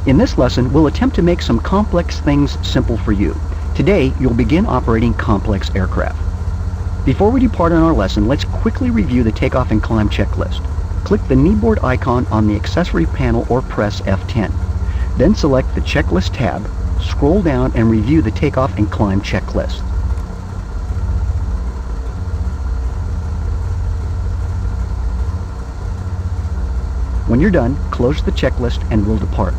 In this lesson, we'll attempt to make some complex things simple for you. Today, you'll begin operating complex aircraft. Before we depart on our lesson, let's quickly review the takeoff and climb checklist. Click the kneeboard icon on the accessory panel or press F10. Then select the checklist tab, scroll down and review the takeoff and climb checklist. When you're done, close the checklist and we'll depart.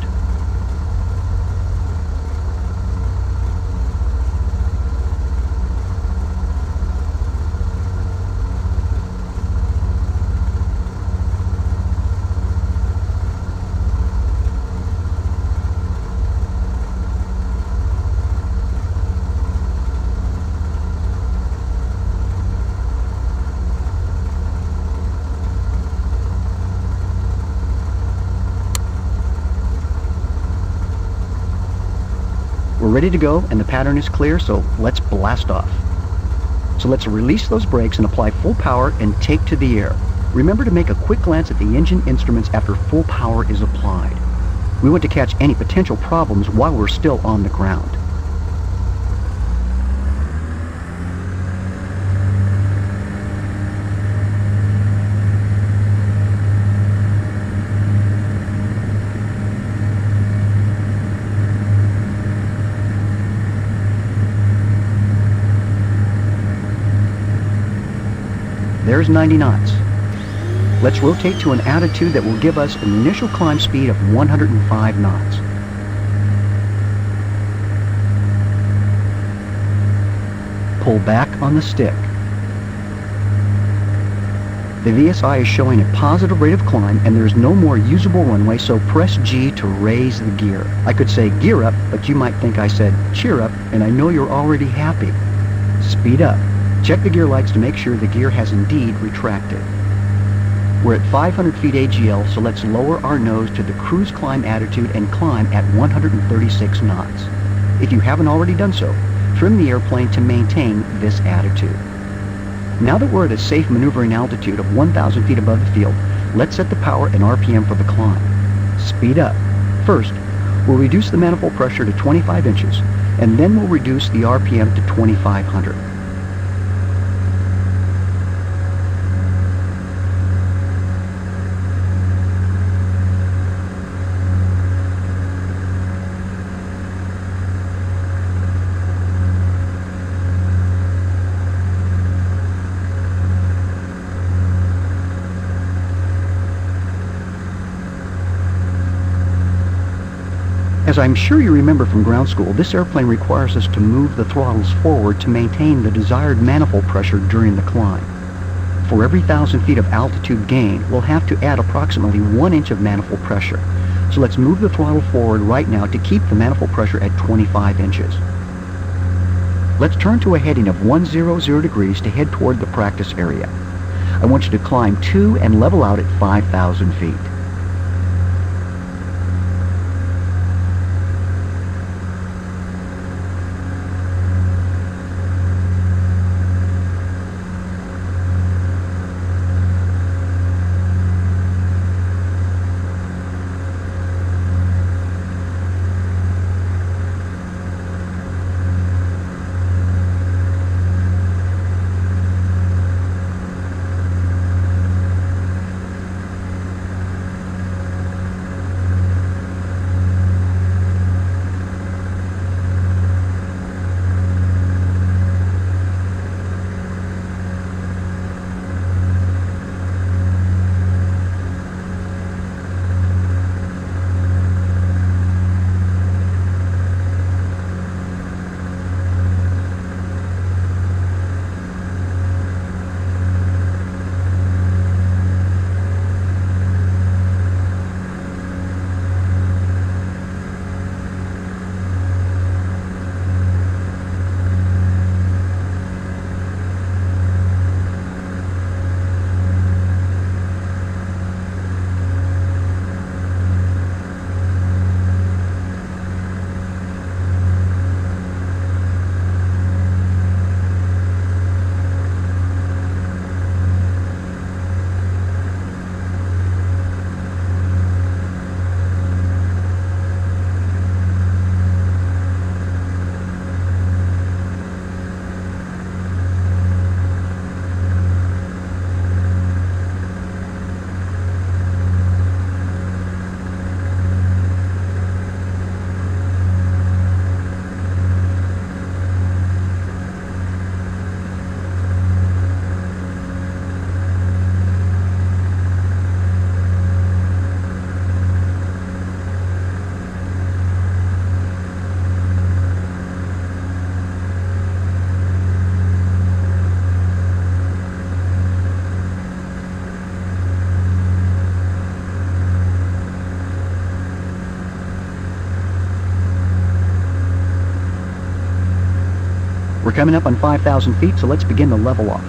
We're ready to go and the pattern is clear, so let's blast off. So let's release those brakes and apply full power and take to the air. Remember to make a quick glance at the engine instruments after full power is applied. We want to catch any potential problems while we're still on the ground. There's 90 knots. Let's rotate to an attitude that will give us an initial climb speed of 105 knots. Pull back on the stick. The VSI is showing a positive rate of climb and there's no more usable runway, so press G to raise the gear. I could say gear up, but you might think I said cheer up, and I know you're already happy. Speed up. Check the gear lights to make sure the gear has indeed retracted. We're at 500 feet AGL, so let's lower our nose to the cruise climb attitude and climb at 136 knots. If you haven't already done so, trim the airplane to maintain this attitude. Now that we're at a safe maneuvering altitude of 1,000 feet above the field, let's set the power and RPM for the climb. Speed up. First, we'll reduce the manifold pressure to 25 inches, and then we'll reduce the RPM to 2,500. As I'm sure you remember from ground school, this airplane requires us to move the throttles forward to maintain the desired manifold pressure during the climb. For every 1,000 feet of altitude gain, we'll have to add approximately 1 inch of manifold pressure. So let's move the throttle forward right now to keep the manifold pressure at 25 inches. Let's turn to a heading of 100 degrees to head toward the practice area. I want you to climb to and level out at 5,000 feet. We're coming up on 5,000 feet, so let's begin the level off.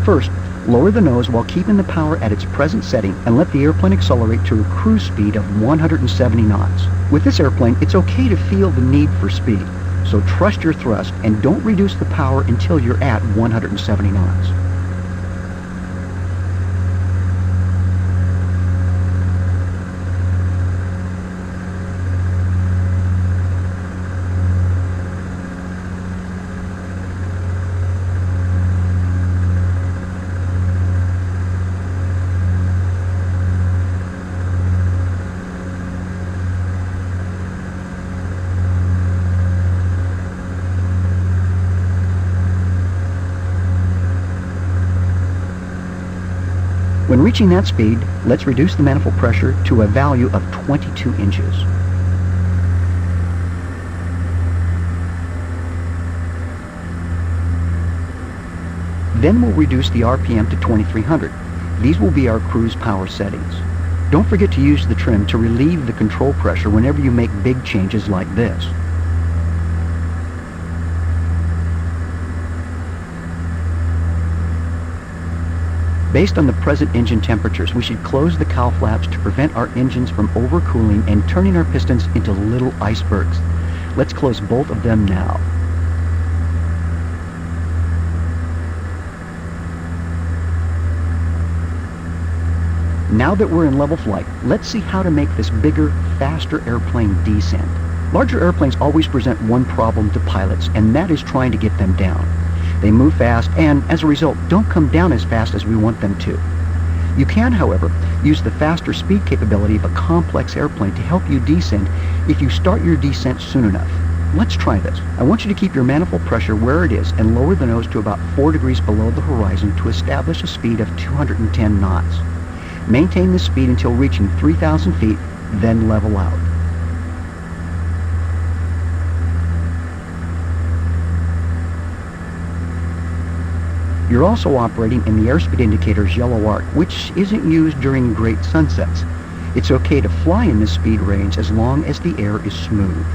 First, lower the nose while keeping the power at its present setting and let the airplane accelerate to a cruise speed of 170 knots. With this airplane, it's okay to feel the need for speed, so trust your thrust and don't reduce the power until you're at 170 knots. When reaching that speed, let's reduce the manifold pressure to a value of 22 inches. Then we'll reduce the RPM to 2300. These will be our cruise power settings. Don't forget to use the trim to relieve the control pressure whenever you make big changes like this. Based on the present engine temperatures, we should close the cowl flaps to prevent our engines from overcooling and turning our pistons into little icebergs. Let's close both of them now. Now that we're in level flight, let's see how to make this bigger, faster airplane descend. Larger airplanes always present one problem to pilots, and that is trying to get them down. They move fast and, as a result, don't come down as fast as we want them to. You can, however, use the faster speed capability of a complex airplane to help you descend if you start your descent soon enough. Let's try this. I want you to keep your manifold pressure where it is and lower the nose to about 4 degrees below the horizon to establish a speed of 210 knots. Maintain this speed until reaching 3,000 feet, then level out. You're also operating in the airspeed indicator's yellow arc, which isn't used during great sunsets. It's okay to fly in this speed range as long as the air is smooth.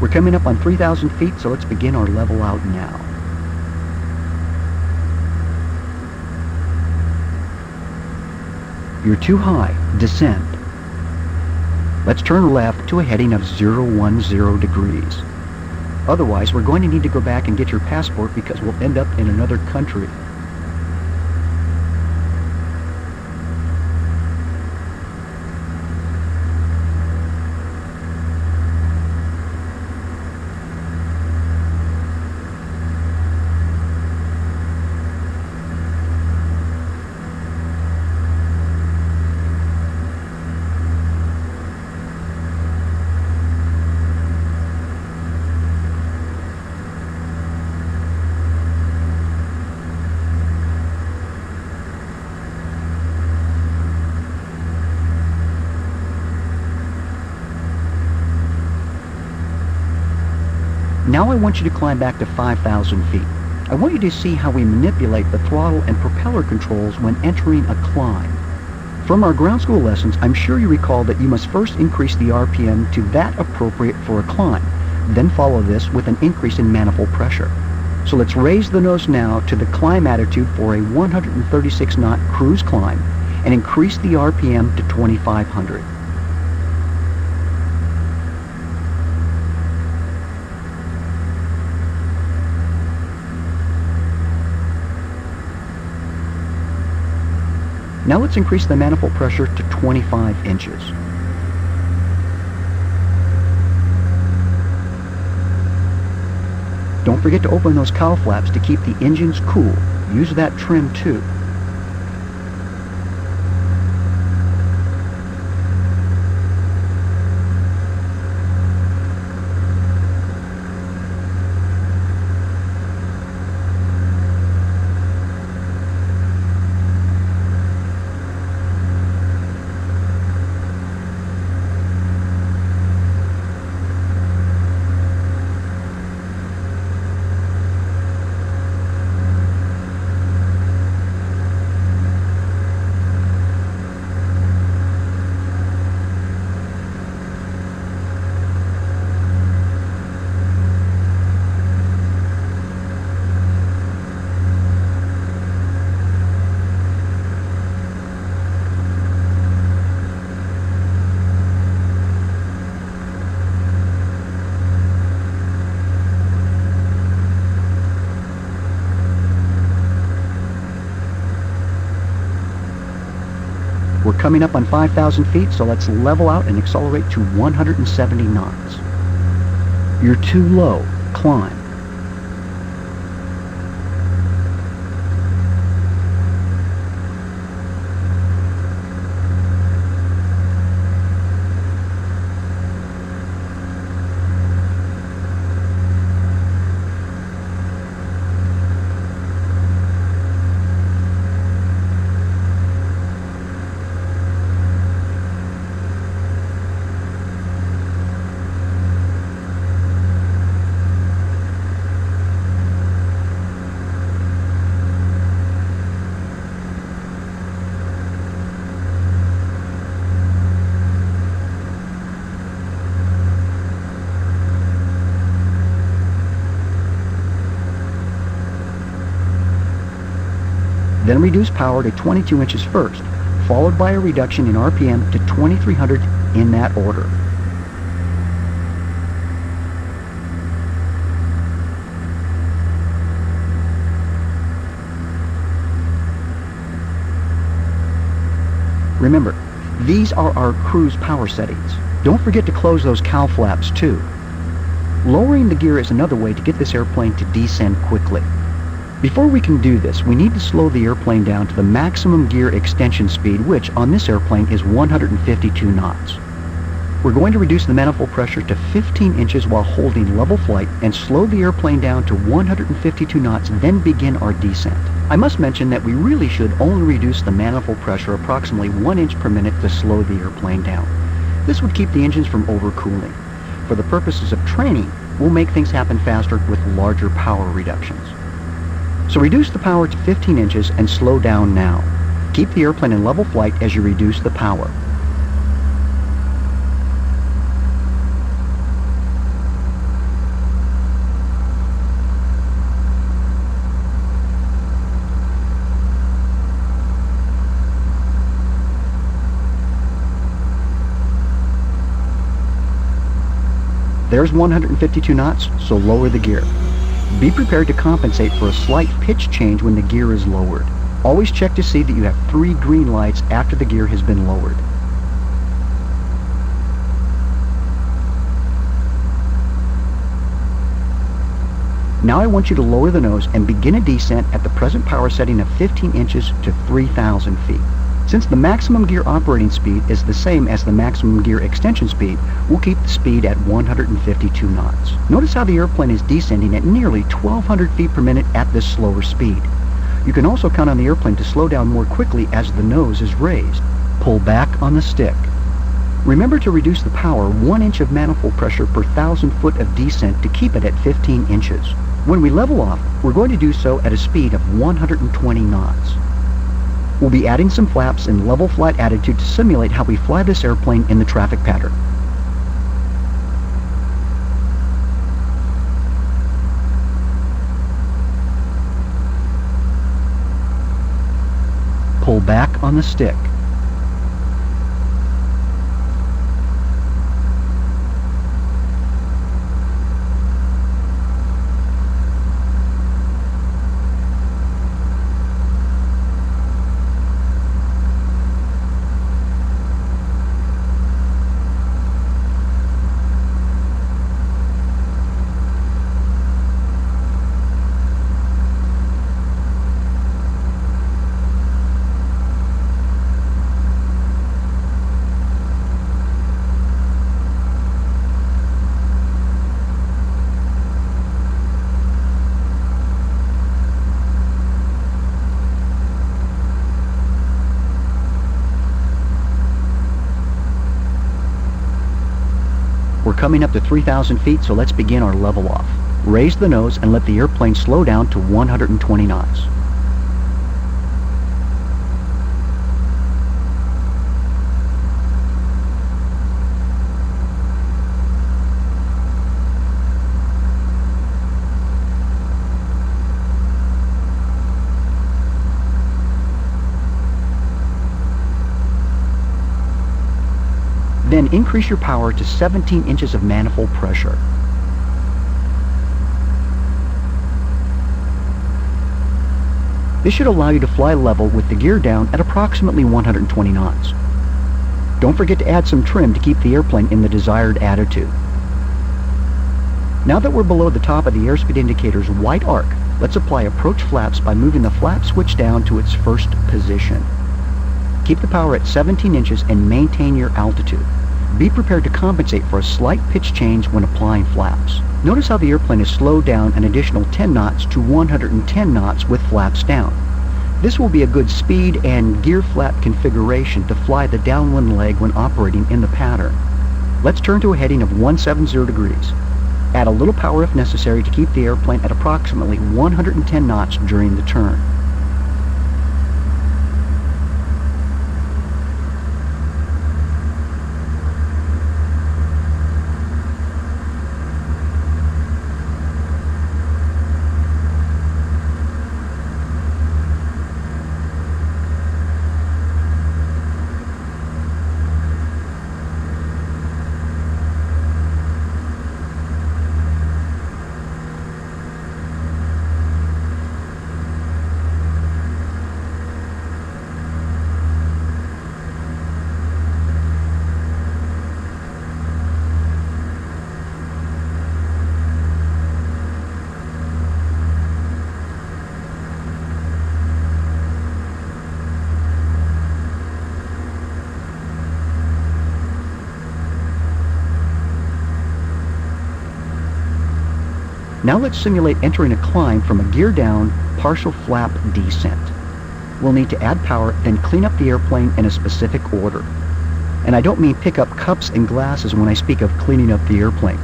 We're coming up on 3,000 feet, so let's begin our level out now. You're too high. Descend. Let's turn left to a heading of 010 degrees. Otherwise, we're going to need to go back and get your passport because we'll end up in another country. Now I want you to climb back to 5,000 feet. I want you to see how we manipulate the throttle and propeller controls when entering a climb. From our ground school lessons, I'm sure you recall that you must first increase the RPM to that appropriate for a climb, then follow this with an increase in manifold pressure. So let's raise the nose now to the climb attitude for a 136 knot cruise climb and increase the RPM to 2,500. Now let's increase the manifold pressure to 25 inches. Don't forget to open those cowl flaps to keep the engines cool. Use that trim too. We're coming up on 5,000 feet, so let's level out and accelerate to 170 knots. You're too low. Climb. Then reduce power to 22 inches first, followed by a reduction in RPM to 2,300 in that order. Remember, these are our cruise power settings. Don't forget to close those cowl flaps too. Lowering the gear is another way to get this airplane to descend quickly. Before we can do this, we need to slow the airplane down to the maximum gear extension speed, which on this airplane is 152 knots. We're going to reduce the manifold pressure to 15 inches while holding level flight and slow the airplane down to 152 knots, then begin our descent. I must mention that we really should only reduce the manifold pressure approximately 1 inch per minute to slow the airplane down. This would keep the engines from overcooling. For the purposes of training, we'll make things happen faster with larger power reductions. So reduce the power to 15 inches and slow down now. Keep the airplane in level flight as you reduce the power. There's 152 knots, so lower the gear. Be prepared to compensate for a slight pitch change when the gear is lowered. Always check to see that you have 3 green lights after the gear has been lowered. Now I want you to lower the nose and begin a descent at the present power setting of 15 inches to 3,000 feet. Since the maximum gear operating speed is the same as the maximum gear extension speed, we'll keep the speed at 152 knots. Notice how the airplane is descending at nearly 1,200 feet per minute at this slower speed. You can also count on the airplane to slow down more quickly as the nose is raised. Pull back on the stick. Remember to reduce the power 1 inch of manifold pressure per 1,000 foot of descent to keep it at 15 inches. When we level off, we're going to do so at a speed of 120 knots. We'll be adding some flaps and level flight attitude to simulate how we fly this airplane in the traffic pattern. Pull back on the stick. coming up to 3,000 feet, so let's begin our level off. Raise the nose and let the airplane slow down to 120 knots. Then increase your power to 17 inches of manifold pressure. This should allow you to fly level with the gear down at approximately 120 knots. Don't forget to add some trim to keep the airplane in the desired attitude. Now that we're below the top of the airspeed indicator's white arc, let's apply approach flaps by moving the flap switch down to its first position. Keep the power at 17 inches and maintain your altitude. Be prepared to compensate for a slight pitch change when applying flaps. Notice how the airplane is slowed down an additional 10 knots to 110 knots with flaps down. This will be a good speed and gear flap configuration to fly the downwind leg when operating in the pattern. Let's turn to a heading of 170 degrees. Add a little power if necessary to keep the airplane at approximately 110 knots during the turn. Now let's simulate entering a climb from a gear down, partial flap descent. We'll need to add power, then clean up the airplane in a specific order. And I don't mean pick up cups and glasses when I speak of cleaning up the airplane.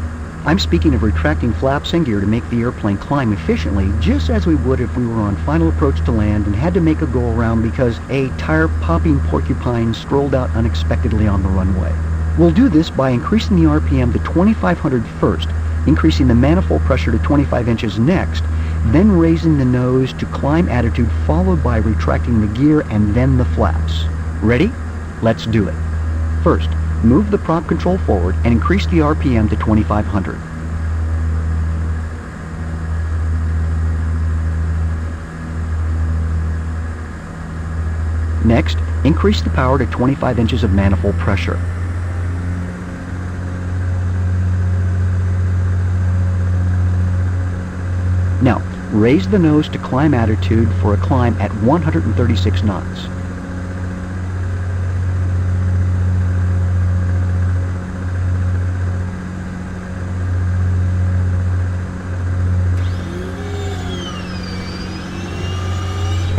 I'm speaking of retracting flaps and gear to make the airplane climb efficiently, just as we would if we were on final approach to land and had to make a go-around because a tire-popping porcupine strolled out unexpectedly on the runway. We'll do this by increasing the RPM to 2,500 first, increasing the manifold pressure to 25 inches next, then raising the nose to climb attitude, followed by retracting the gear and then the flaps. Ready? Let's do it. First, move the prop control forward and increase the RPM to 2,500. Next, increase the power to 25 inches of manifold pressure. Now, raise the nose to climb attitude for a climb at 136 knots.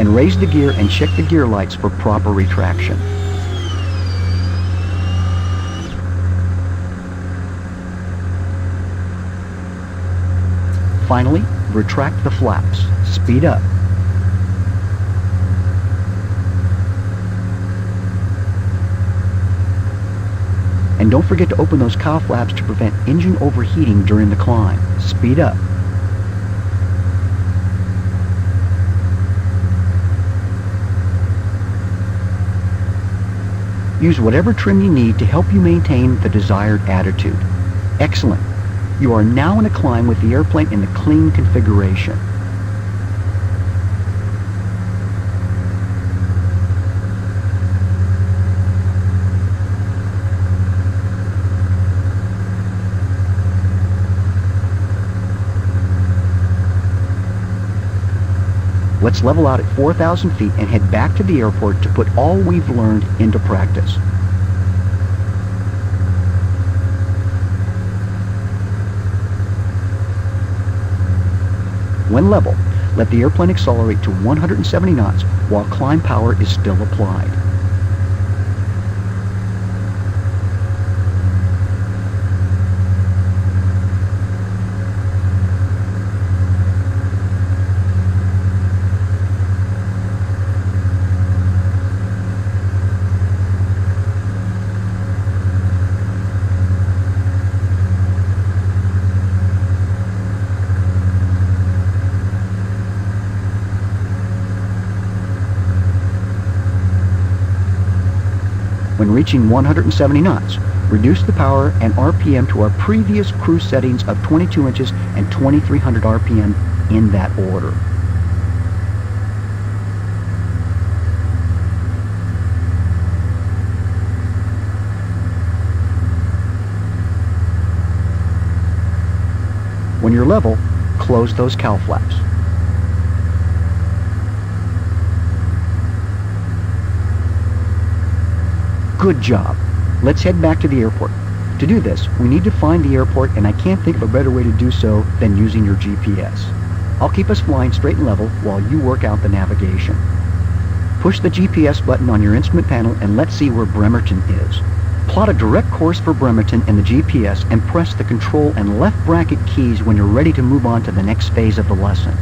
And raise the gear and check the gear lights for proper retraction. Finally, retract the flaps. Speed up. And don't forget to open those cowl flaps to prevent engine overheating during the climb. Speed up. Use whatever trim you need to help you maintain the desired attitude. Excellent. You are now in a climb with the airplane in the clean configuration. Let's level out at 4,000 feet and head back to the airport to put all we've learned into practice. When level, let the airplane accelerate to 170 knots while climb power is still applied. reaching 170 knots. Reduce the power and RPM to our previous cruise settings of 22 inches and 2300 RPM in that order. When you're level, close those cowl flaps. Good job. Let's head back to the airport. To do this, we need to find the airport, and I can't think of a better way to do so than using your GPS. I'll keep us flying straight and level while you work out the navigation. Push the GPS button on your instrument panel and let's see where Bremerton is. Plot a direct course for Bremerton in the GPS and press the control and left bracket keys when you're ready to move on to the next phase of the lesson.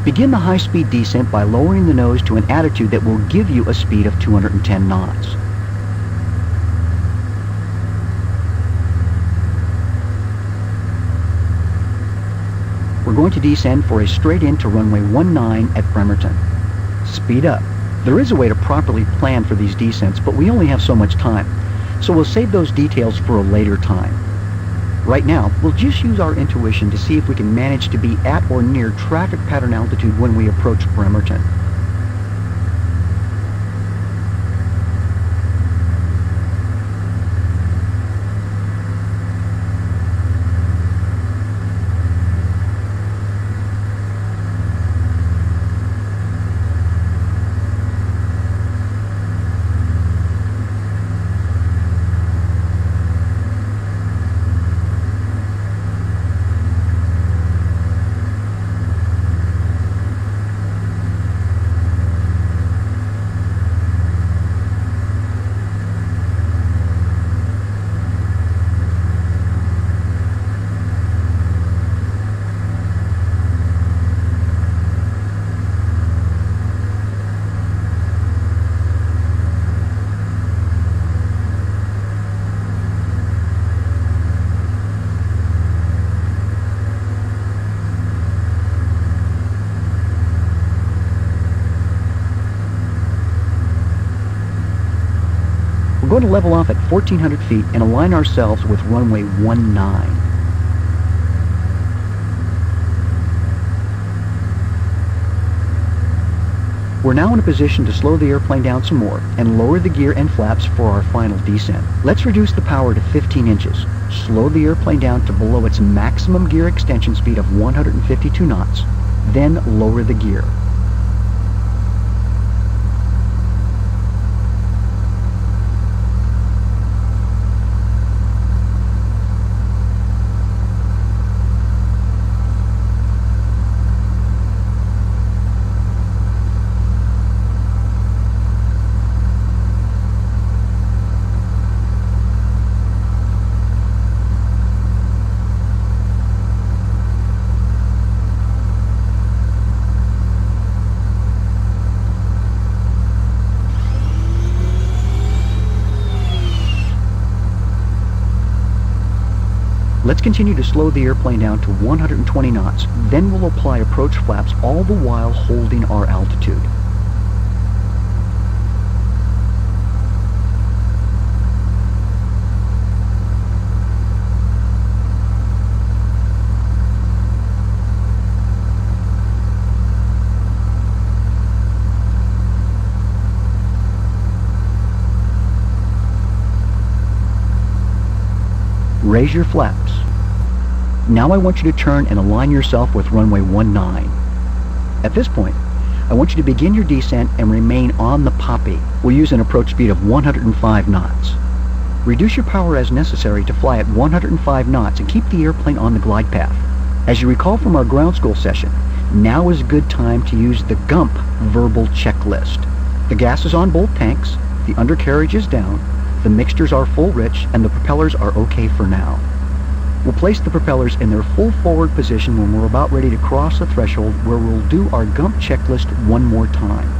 Begin the high-speed descent by lowering the nose to an attitude that will give you a speed of 210 knots. We're going to descend for a straight in to runway 19 at Bremerton. Speed up. There is a way to properly plan for these descents, but we only have so much time. So we'll save those details for a later time. Right now, we'll just use our intuition to see if we can manage to be at or near traffic pattern altitude when we approach Bremerton. We're going to level off at 1,400 feet and align ourselves with runway 19. We're now in a position to slow the airplane down some more and lower the gear and flaps for our final descent. Let's reduce the power to 15 inches. Slow the airplane down to below its maximum gear extension speed of 152 knots. Then lower the gear. Let's continue to slow the airplane down to 120 knots. Then we'll apply approach flaps all the while holding our altitude. Raise your flaps. Now I want you to turn and align yourself with runway 19. At this point, I want you to begin your descent and remain on the poppy. We'll use an approach speed of 105 knots. Reduce your power as necessary to fly at 105 knots and keep the airplane on the glide path. As you recall from our ground school session, now is a good time to use the GUMP verbal checklist. The gas is on both tanks, the undercarriage is down, the mixtures are full rich, and the propellers are okay for now. We'll place the propellers in their full forward position when we're about ready to cross the threshold, where we'll do our GUMP checklist one more time.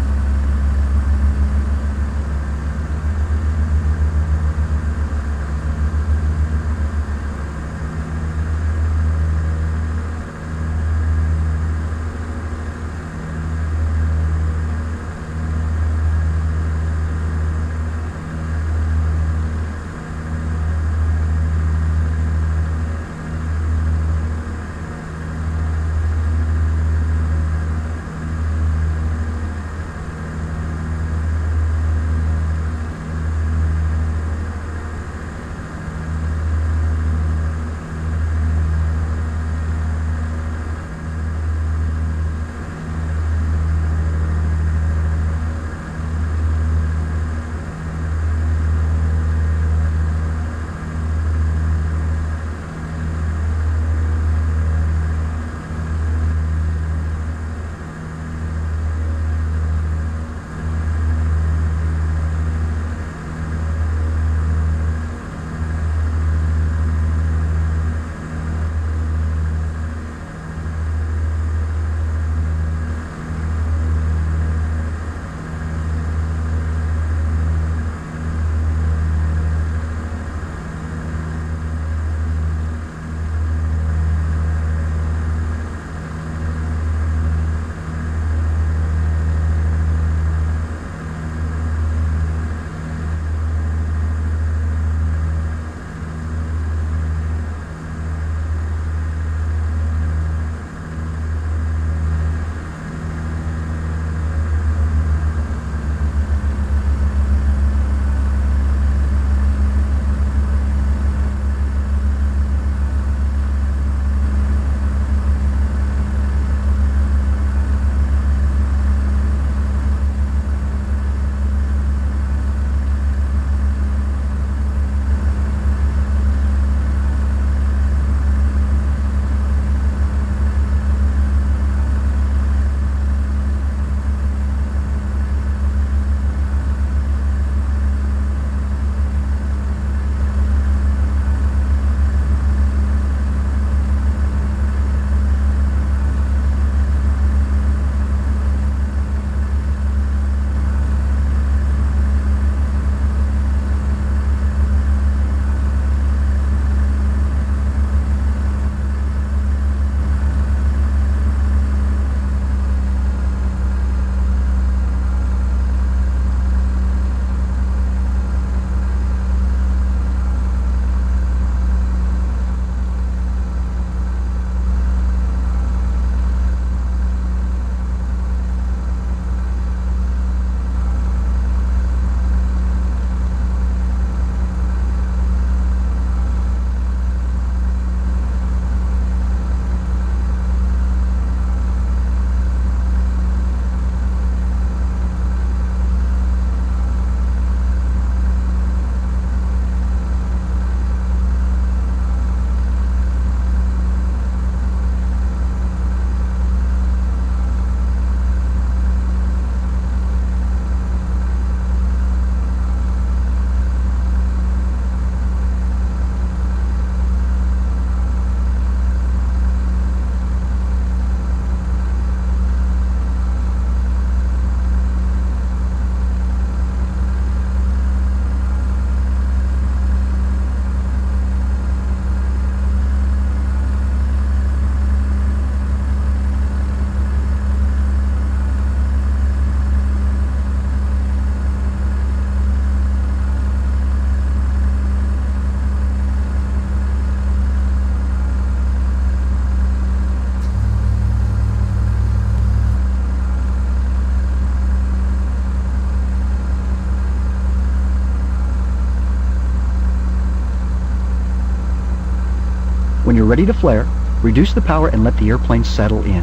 ready to flare, reduce the power and let the airplane settle in.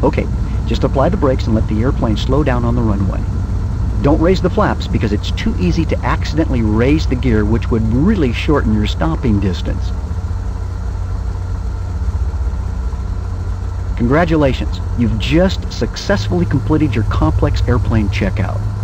Okay, just apply the brakes and let the airplane slow down on the runway. Don't raise the flaps because it's too easy to accidentally raise the gear, which would really shorten your stopping distance. Congratulations, you've just successfully completed your complex airplane checkout.